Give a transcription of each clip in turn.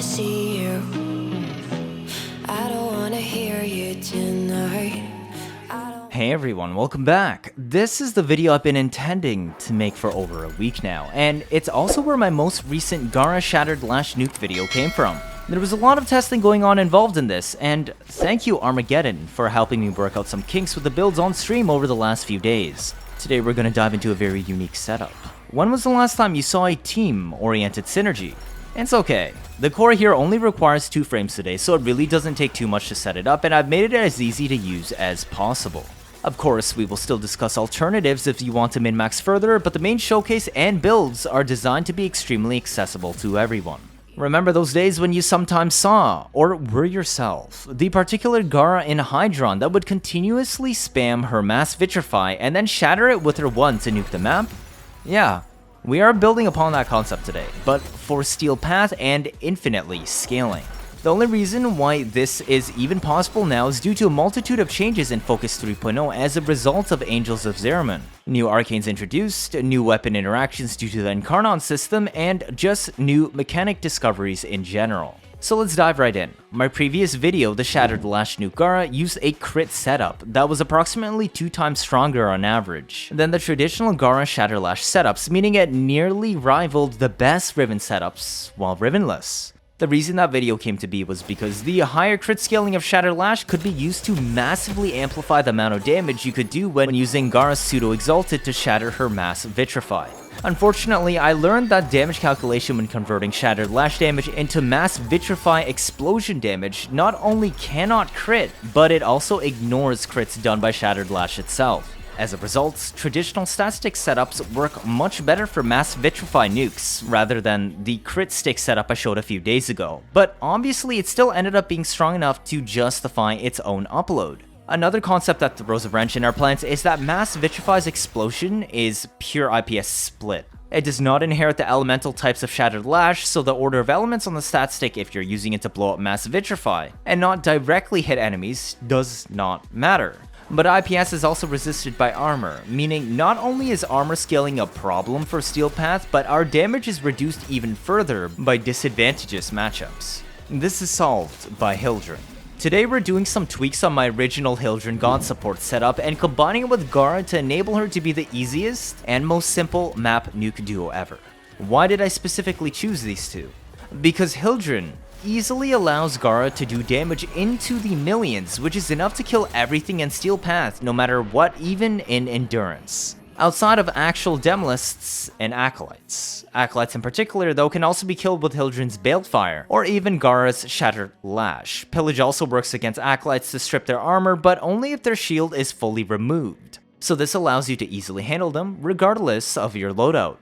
wanna see you. I don't wanna hear you tonight. Hey everyone, welcome back. This is the video I've been intending to make for over a week now, and it's also where my most recent Gara Shattered Lash Nuke video came from. There was a lot of testing going on involved in this, and thank you Armageddon for helping me work out some kinks with the builds on stream over the last few days. Today we're going to dive into a very unique setup. When was the last time you saw a team-oriented synergy? It's okay. The core here only requires 2 frames today, so it really doesn't take too much to set it up, and I've made it as easy to use as possible. Of course, we will still discuss alternatives if you want to min-max further, but the main showcase and builds are designed to be extremely accessible to everyone. Remember those days when you sometimes saw, or were yourself, the particular Gara in Hildryn that would continuously spam her mass Vitrify and then shatter it with her 1 to nuke the map? Yeah, we are building upon that concept today, but for steel path and infinitely scaling. The only reason why this is even possible now is due to a multitude of changes in Focus 3.0 as a result of Angels of Zariman. New arcanes introduced, new weapon interactions due to the Incarnon system, and just new mechanic discoveries in general. So let's dive right in. My previous video, the Shattered Lash Nuke Gara, used a crit setup that was approximately 2 times stronger on average than the traditional Gara Shatter Lash setups, meaning it nearly rivaled the best Riven setups while Rivenless. The reason that video came to be was because the higher crit scaling of Shatter Lash could be used to massively amplify the amount of damage you could do when using Gara's Pseudo Exalted to shatter her mass Vitrify. Unfortunately, I learned that damage calculation when converting Shattered Lash damage into mass Vitrify explosion damage not only cannot crit, but it also ignores crits done by Shattered Lash itself. As a result, traditional static setups work much better for mass Vitrify nukes, rather than the crit stick setup I showed a few days ago, but obviously it still ended up being strong enough to justify its own upload. Another concept that throws a wrench in our plans is that mass Vitrify's explosion is pure IPS split. It does not inherit the elemental types of Shattered Lash, so the order of elements on the stat stick if you're using it to blow up mass Vitrify, and not directly hit enemies, does not matter. But IPS is also resisted by armor, meaning not only is armor scaling a problem for Steel Path, but our damage is reduced even further by disadvantageous matchups. This is solved by Hildryn. Today we're doing some tweaks on my original Hildryn God support setup and combining it with Gara to enable her to be the easiest and most simple map nuke duo ever. Why did I specifically choose these two? Because Hildryn easily allows Gara to do damage into the millions, which is enough to kill everything in Steel Path no matter what, even in Endurance. Outside of actual Demolists and Acolytes. Acolytes in particular though can also be killed with Hildryn's Balefire, or even Gara's Shattered Lash. Pillage also works against Acolytes to strip their armor, but only if their shield is fully removed. So this allows you to easily handle them regardless of your loadout.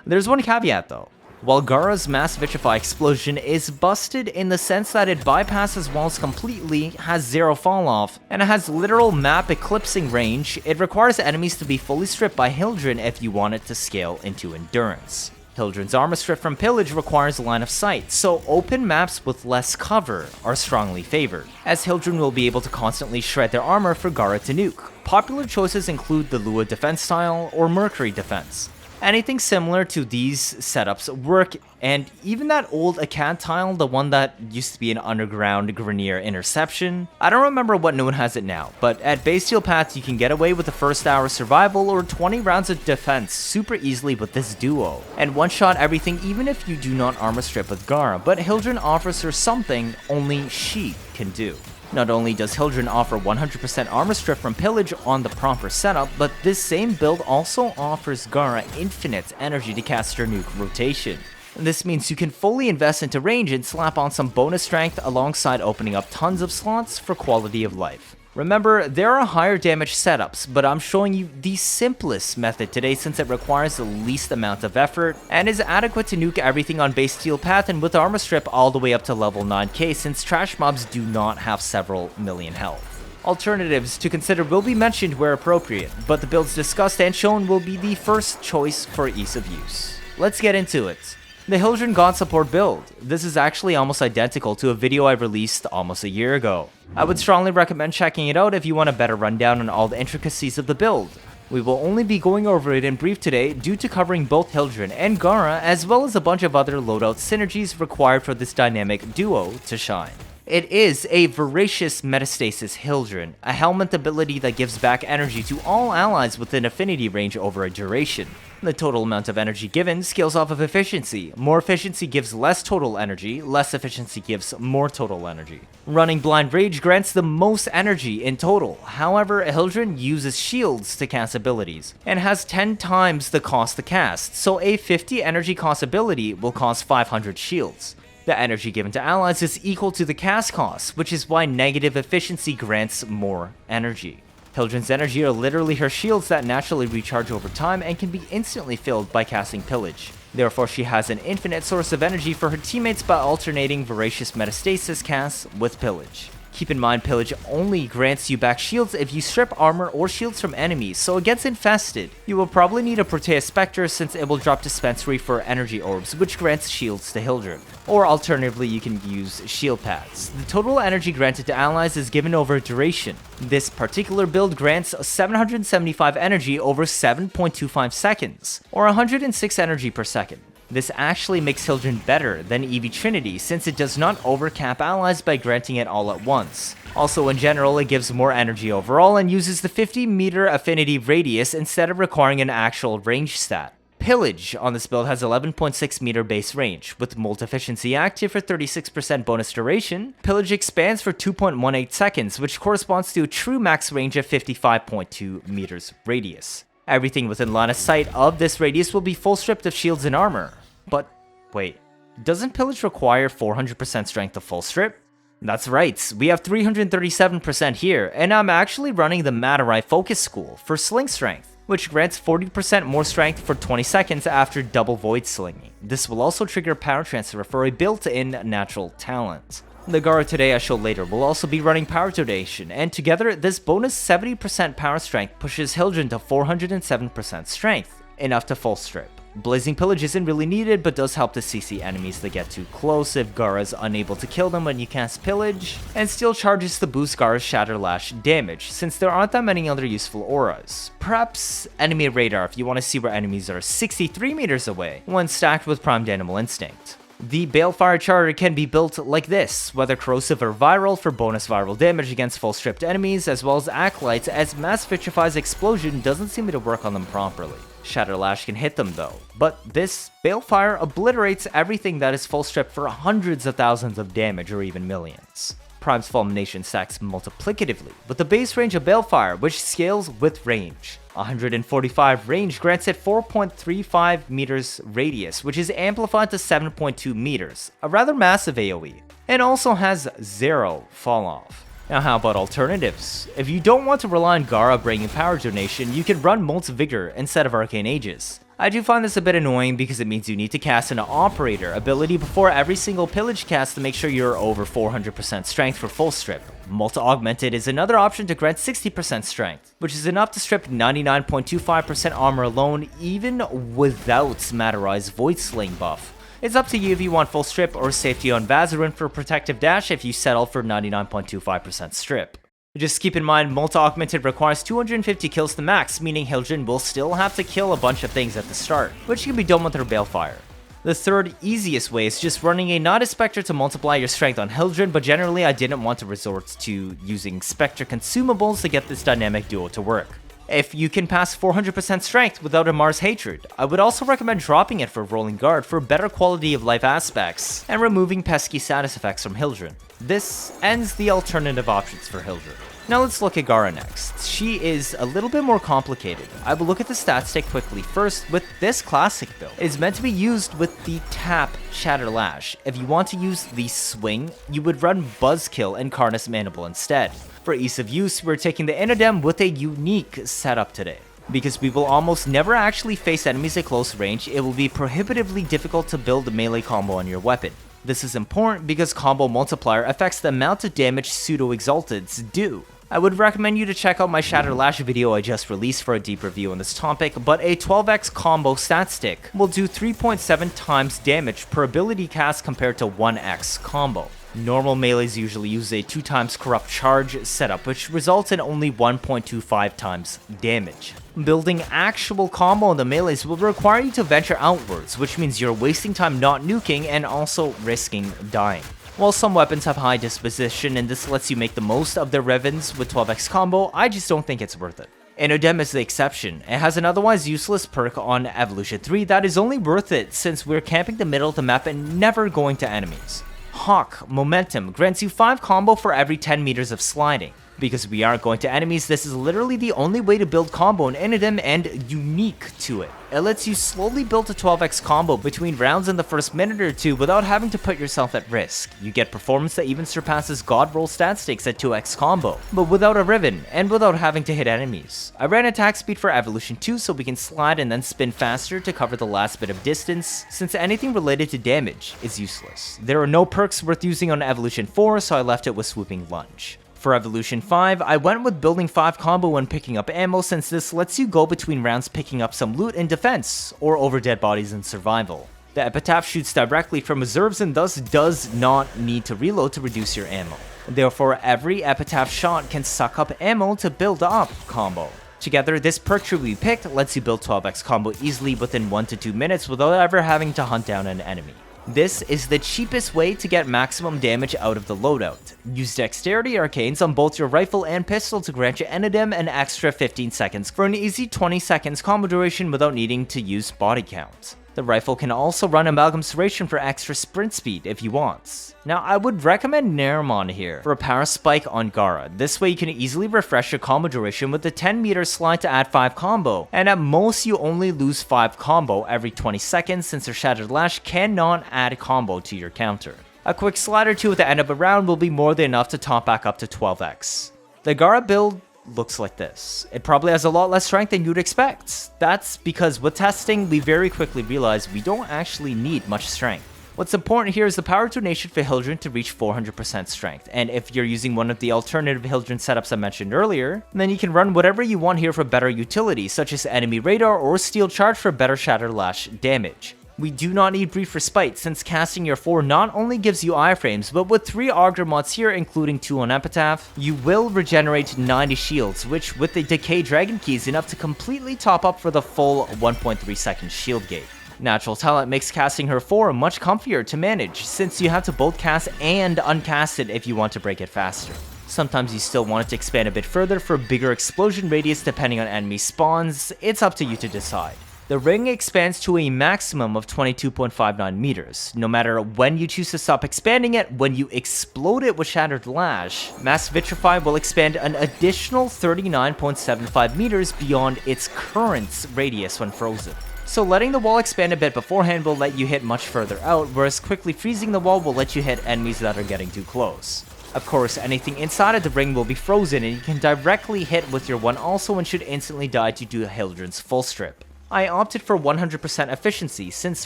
There's one caveat though. While Gara's mass Vitrify explosion is busted in the sense that it bypasses walls completely, has 0 falloff, and it has literal map eclipsing range, it requires enemies to be fully stripped by Hildryn if you want it to scale into Endurance. Hildryn's armor strip from Pillage requires line of sight, so open maps with less cover are strongly favored, as Hildryn will be able to constantly shred their armor for Gara to nuke. Popular choices include the Lua defense style or Mercury defense. Anything similar to these setups work, and even that old Akkad tile, the one that used to be an underground Grineer interception, I don't remember what new one has it now, but at base Steel Path you can get away with the first hour survival or 20 rounds of defense super easily with this duo, and one-shot everything even if you do not armor strip with Gara, but Hildryn offers her something only she can do. Not only does Hildryn offer 100% armor strip from Pillage on the proper setup, but this same build also offers Gara infinite energy to cast her nuke rotation. This means you can fully invest into range and slap on some bonus strength alongside opening up tons of slots for quality of life. Remember, there are higher damage setups, but I'm showing you the simplest method today since it requires the least amount of effort and is adequate to nuke everything on base Steel Path and with armor strip all the way up to level 9k since trash mobs do not have several million health. Alternatives to consider will be mentioned where appropriate, but the builds discussed and shown will be the first choice for ease of use. Let's get into it. The Hildryn God support build. This is actually almost identical to a video I released almost a year ago. I would strongly recommend checking it out if you want a better rundown on all the intricacies of the build. We will only be going over it in brief today due to covering both Hildryn and Gara, as well as a bunch of other loadout synergies required for this dynamic duo to shine. It is a Voracious Metastasis Hildryn, a helmet ability that gives back energy to all allies within affinity range over a duration. The total amount of energy given scales off of efficiency. More efficiency gives less total energy, less efficiency gives more total energy. Running Blind Rage grants the most energy in total. However, Hildryn uses shields to cast abilities, and has 10 times the cost to cast, so a 50 energy cost ability will cost 500 shields. The energy given to allies is equal to the cast cost, which is why negative efficiency grants more energy. Hildryn's energy are literally her shields that naturally recharge over time and can be instantly filled by casting Pillage. Therefore, she has an infinite source of energy for her teammates by alternating Voracious Metastasis casts with Pillage. Keep in mind, Pillage only grants you back shields if you strip armor or shields from enemies, so against Infested, you will probably need a Proteus Spectre since it will drop Dispensary for energy orbs, which grants shields to Hildryn. Or alternatively, you can use shield pads. The total energy granted to allies is given over duration. This particular build grants 775 energy over 7.25 seconds, or 106 energy per second. This actually makes Hildryn better than Eevee Trinity since it does not overcap allies by granting it all at once. Also, in general, it gives more energy overall and uses the 50-meter affinity radius instead of requiring an actual range stat. Pillage on this build has 11.6 meter base range. With Molt Efficiency active for 36% bonus duration, Pillage expands for 2.18 seconds, which corresponds to a true max range of 55.2 meters radius. Everything within line of sight of this radius will be full stripped of shields and armor. But wait, doesn't Pillage require 400% strength to full strip? That's right, we have 337% here, and I'm actually running the Matarai Focus School for Sling Strength, which grants 40% more strength for 20 seconds after double void slinging. This will also trigger power transfer for a built-in natural talent. The Gara today I show later will also be running power donation, and together this bonus 70% power strength pushes Hildryn to 407% strength, enough to full strip. Blazing Pillage isn't really needed, but does help to CC enemies that get too close if Gara's unable to kill them when you cast Pillage, and still charges to boost Gara's Shatter Lash damage, since there aren't that many other useful auras. Perhaps Enemy Radar if you want to see where enemies are 63 meters away, when stacked with Primed Animal Instinct. The Balefire Charter can be built like this, whether corrosive or viral for bonus viral damage against full stripped enemies, as well as Acolytes, as Mass Vitrify's explosion doesn't seem to work on them properly. Shatter Lash can hit them though, but this Balefire obliterates everything that is full stripped for hundreds of thousands of damage or even millions. Prime's Fulmination stacks multiplicatively, with the base range of Balefire, which scales with range. 145 range grants it 4.35 meters radius, which is amplified to 7.2 meters, a rather massive AoE, and also has 0 falloff. Now how about alternatives? If you don't want to rely on Gara bringing power donation, you can run Molt's Vigor instead of Arcane Aegis. I do find this a bit annoying because it means you need to cast an Operator ability before every single Pillage cast to make sure you're over 400% strength for full strip. Molt Augmented is another option to grant 60% strength, which is enough to strip 99.25% armor alone even without Matarai's Void Sling buff. It's up to you if you want full strip or safety on Vazarin for protective dash if you settle for 99.25% strip. Just keep in mind, Molt Augmented requires 250 kills to max, meaning Hildryn will still have to kill a bunch of things at the start, which can be done with her Balefire. The third easiest way is just running a Naughty Spectre to multiply your strength on Hildryn, but generally I didn't want to resort to using Spectre consumables to get this dynamic duo to work. If you can pass 400% strength without a Mars Hatred, I would also recommend dropping it for Rolling Guard for better quality of life aspects, and removing pesky status effects from Hildryn. This ends the alternative options for Hildryn. Now let's look at Gara next. She is a little bit more complicated. I will look at the stat stick quickly. First, with this classic build, it is meant to be used with the tap Shatter Lash. If you want to use the swing, you would run Buzzkill and Karnus Mandible instead. For ease of use, we're taking the Innodem with a unique setup today. Because we will almost never actually face enemies at close range, it will be prohibitively difficult to build a melee combo on your weapon. This is important because combo multiplier affects the amount of damage pseudo-exalteds do. I would recommend you to check out my Shatter Lash video I just released for a deep review on this topic, but a 12x combo stat stick will do 3.7 times damage per ability cast compared to 1x combo. Normal melees usually use a 2 times corrupt charge setup, which results in only 1.25 times damage. Building actual combo in the melees will require you to venture outwards, which means you're wasting time not nuking and also risking dying. While some weapons have high disposition and this lets you make the most of their Revens with 12x combo, I just don't think it's worth it. Innodem is the exception. It has an otherwise useless perk on Evolution 3 that is only worth it since we're camping the middle of the map and never going to enemies. Hawk Momentum grants you 5 combo for every 10 meters of sliding. Because we aren't going to enemies, this is literally the only way to build combo in Innodem and unique to it. It lets you slowly build a 12x combo between rounds in the first minute or two without having to put yourself at risk. You get performance that even surpasses God roll stat stakes at 2x combo, but without a Riven and without having to hit enemies. I ran attack speed for Evolution 2 so we can slide and then spin faster to cover the last bit of distance, since anything related to damage is useless. There are no perks worth using on Evolution 4, so I left it with Swooping Lunge. For Evolution 5, I went with building 5 combo when picking up ammo since this lets you go between rounds picking up some loot in defense, or over dead bodies in survival. The Epitaph shoots directly from reserves and thus does not need to reload to reduce your ammo. Therefore, every Epitaph shot can suck up ammo to build up combo. Together, this perk tree we picked lets you build 12x combo easily within 1 to 2 minutes without ever having to hunt down an enemy. This is the cheapest way to get maximum damage out of the loadout. Use Dexterity Arcanes on both your rifle and pistol to grant your Innodem an extra 15 seconds for an easy 20 seconds combo duration without needing to use body count. The rifle can also run Amalgam Serration for extra sprint speed if you want. Now, I would recommend Zariman here for a power spike on Gara. This way you can easily refresh your combo duration with the 10 meter slide to add 5 combo, and at most you only lose 5 combo every 20 seconds since her Shattered Lash cannot add combo to your counter. A quick slide or two at the end of a round will be more than enough to top back up to 12x. The Gara build looks like this. It probably has a lot less strength than you'd expect. That's because with testing, we very quickly realized we don't actually need much strength. What's important here is the power donation for Hildryn to reach 400% strength, and if you're using one of the alternative Hildryn setups I mentioned earlier, then you can run whatever you want here for better utility, such as enemy radar or steel charge for better Shattered Lash damage. We do not need Brief Respite since casting your 4 not only gives you iframes, but with 3 Augur mods here including 2 on Epitaph, you will regenerate 90 shields, which with the Decay Dragon Key is enough to completely top up for the full 1.3 second shield gate. Natural Talent makes casting her 4 much comfier to manage, since you have to both cast and uncast it if you want to break it faster. Sometimes you still want it to expand a bit further for bigger explosion radius depending on enemy spawns, it's up to you to decide. The ring expands to a maximum of 22.59 meters. No matter when you choose to stop expanding it, when you explode it with Shattered Lash, Mass Vitrify will expand an additional 39.75 meters beyond its current radius when frozen. So letting the wall expand a bit beforehand will let you hit much further out, whereas quickly freezing the wall will let you hit enemies that are getting too close. Of course, anything inside of the ring will be frozen and you can directly hit with your 1 also and should instantly die due to Hildryn's full strip. I opted for 100% efficiency since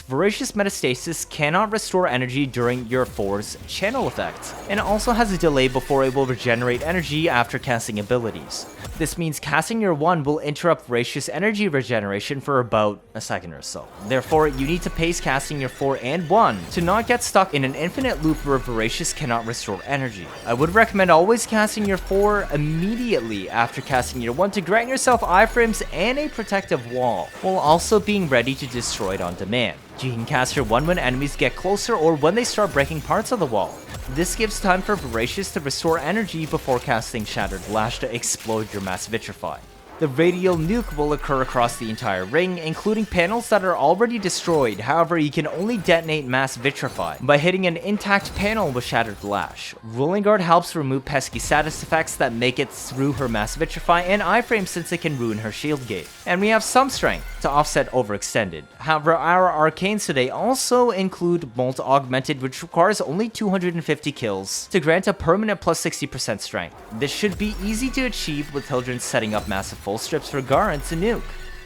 Voracious Metastasis cannot restore energy during your 4's channel effect, and also has a delay before it will regenerate energy after casting abilities. This means casting your 1 will interrupt Voracious energy regeneration for about a second or so. Therefore, you need to pace casting your 4 and 1 to not get stuck in an infinite loop where Voracious cannot restore energy. I would recommend always casting your 4 immediately after casting your 1 to grant yourself iframes and a protective wall, while also being ready to destroy it on demand. You can cast your 1 when enemies get closer or when they start breaking parts of the wall. This gives time for Voracious to restore energy before casting Shattered Lash to explode your Mass Vitrify. The Radial Nuke will occur across the entire ring, including panels that are already destroyed. However, you can only detonate Mass Vitrify by hitting an intact panel with Shattered Lash. Rolling Guard helps remove pesky status effects that make it through her Mass Vitrify, and iframe since it can ruin her shield gate. And we have some strength to offset overextended. However, our arcanes today also include Molt Augmented, which requires only 250 kills to grant a permanent plus 60% strength. This should be easy to achieve with Hildryn setting up massive full strips for Gara and Nuke.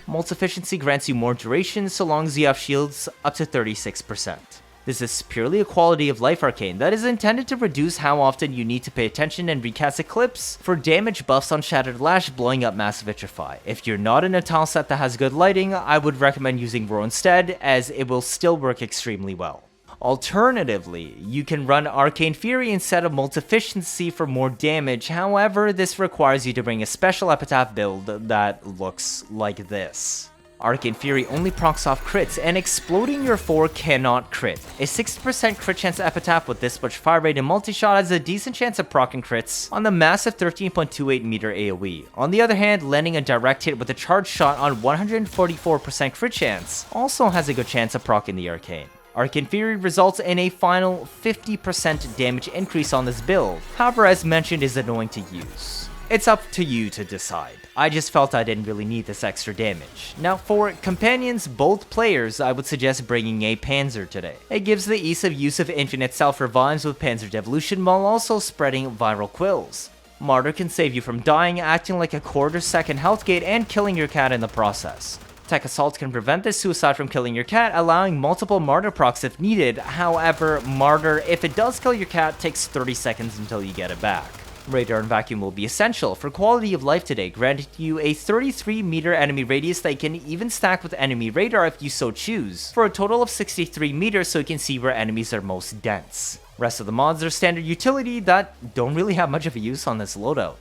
Molt Efficiency grants you more duration so long as you have shields up to 36%. This is purely a quality of life arcane that is intended to reduce how often you need to pay attention and recast Eclipse for damage buffs on Shattered Lash blowing up Mass Vitrify. If you're not in a tile set that has good lighting, I would recommend using Roar instead, as it will still work extremely well. Alternatively, you can run Arcane Fury instead of Multificiency for more damage. However, this requires you to bring a special epitaph build that looks like this. Arcane Fury only procs off crits, and exploding your 4 cannot crit. A 60% crit chance epitaph with this much fire rate and multi-shot has a decent chance of proccing crits on the massive 13.28 meter AoE. On the other hand, landing a direct hit with a charge shot on 144% crit chance also has a good chance of proccing the Arcane. Arcane Fury results in a final 50% damage increase on this build, however, as mentioned, is annoying to use. It's up to you to decide. I just felt I didn't really need this extra damage. Now for companions, both players, I would suggest bringing a Panzer today. It gives the ease of use of infinite self-revives with Panzer Devolution while also spreading viral quills. Martyr can save you from dying, acting like a quarter-second health gate and killing your cat in the process. Tech Assault can prevent this suicide from killing your cat, allowing multiple Martyr procs if needed. However, Martyr, if it does kill your cat, takes 30 seconds until you get it back. Radar and Vacuum will be essential for quality of life today, granting you a 33 meter enemy radius that you can even stack with enemy radar if you so choose, for a total of 63 meters so you can see where enemies are most dense. Rest of the mods are standard utility that don't really have much of a use on this loadout.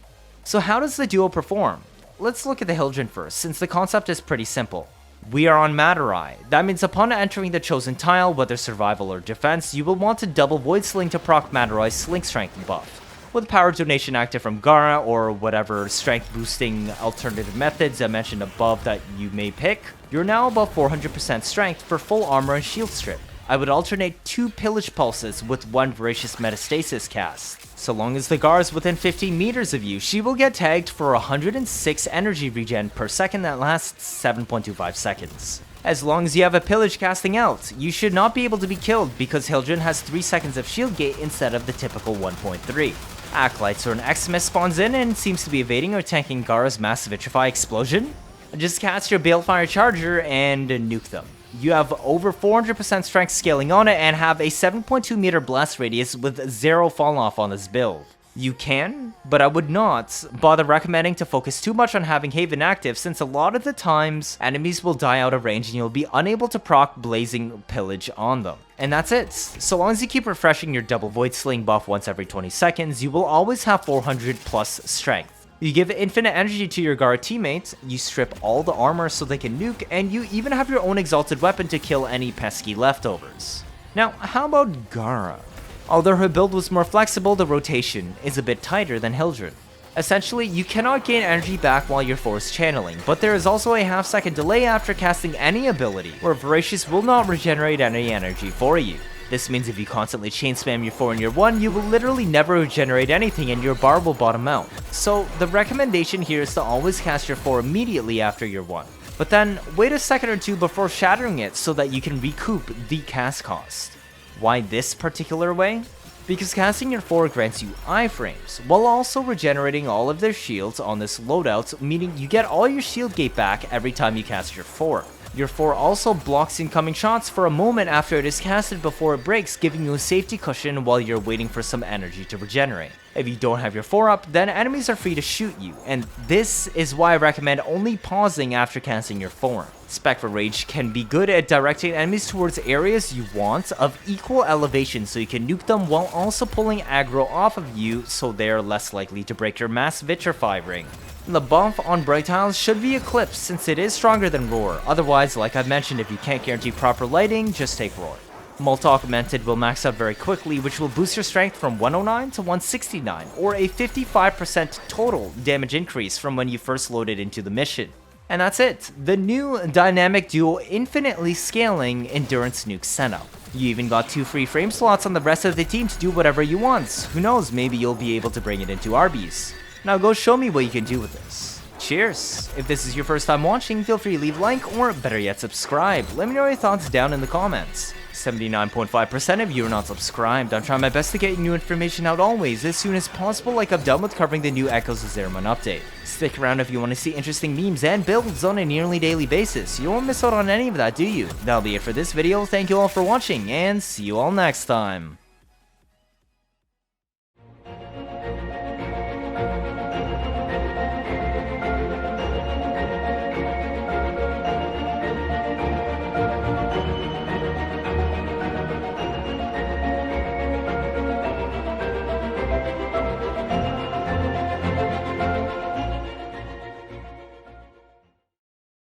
So how does the duo perform? Let's look at the Hildryn first, since the concept is pretty simple. We are on Matter-Eye. That means upon entering the chosen tile, whether survival or defense, you will want to double Void Sling to proc Matter-Eye's Sling Strength buff. With power donation active from Gara or whatever strength boosting alternative methods I mentioned above that you may pick, you're now above 400% strength for full armor and shield strip. I would alternate 2 Pillage Pulses with 1 Voracious Metastasis cast. So long as the Gara is within 15 meters of you, she will get tagged for 106 energy regen per second that lasts 7.25 seconds. As long as you have a Pillage casting out, you should not be able to be killed because Hildryn has 3 seconds of shield gate instead of the typical 1.3. Acolytes or an Xmas spawns in and seems to be evading or tanking Gara's mass Vitrify explosion. Just cast your Balefire Charger and nuke them. You have over 400% strength scaling on it and have a 7.2 meter blast radius with 0 fall off on this build. You can, but I would not bother recommending to focus too much on having Haven active since a lot of the times enemies will die out of range and you'll be unable to proc Blazing Pillage on them. And that's it. So long as you keep refreshing your double Void Sling buff once every 20 seconds, you will always have 400 plus strength. You give infinite energy to your Gara teammates, you strip all the armor so they can nuke, and you even have your own exalted weapon to kill any pesky leftovers. Now, how about Gara? Although her build was more flexible, the rotation is a bit tighter than Hildryn. Essentially, you cannot gain energy back while you're force channeling, but there is also a half-second delay after casting any ability, where Voracious will not regenerate any energy for you. This means if you constantly chain spam your 4 and your 1, you will literally never regenerate anything and your bar will bottom out. So the recommendation here is to always cast your 4 immediately after your 1. But then, wait a second or two before shattering it so that you can recoup the cast cost. Why this particular way? Because casting your 4 grants you iframes, while also regenerating all of their shields on this loadout, meaning you get all your shield gate back every time you cast your 4. Your 4 also blocks incoming shots for a moment after it is casted before it breaks, giving you a safety cushion while you're waiting for some energy to regenerate. If you don't have your 4 up, then enemies are free to shoot you, and this is why I recommend only pausing after casting your 4. Spectre Rage can be good at directing enemies towards areas you want of equal elevation so you can nuke them while also pulling aggro off of you so they're less likely to break your mass Vitrify ring. The buff on Bright Tiles should be eclipsed since it is stronger than Roar, otherwise, like I mentioned, if you can't guarantee proper lighting, just take Roar. Multi-Augmented will max out very quickly, which will boost your strength from 109 to 169, or a 55% total damage increase from when you first loaded into the mission. And that's it, the new dynamic duo infinitely scaling endurance nuke setup. You even got 2 free frame slots on the rest of the team to do whatever you want. Who knows, maybe you'll be able to bring it into Arby's. Now go show me what you can do with this. Cheers! If this is your first time watching, feel free to leave a like or better yet subscribe. Let me know your thoughts down in the comments. 79.5% of you are not subscribed. I'm trying my best to get new information out always as soon as possible, like I'm done with covering the new Echoes of Zariman update. Stick around if you want to see interesting memes and builds on a nearly daily basis. You won't miss out on any of that, do you? That'll be it for this video. Thank you all for watching and see you all next time.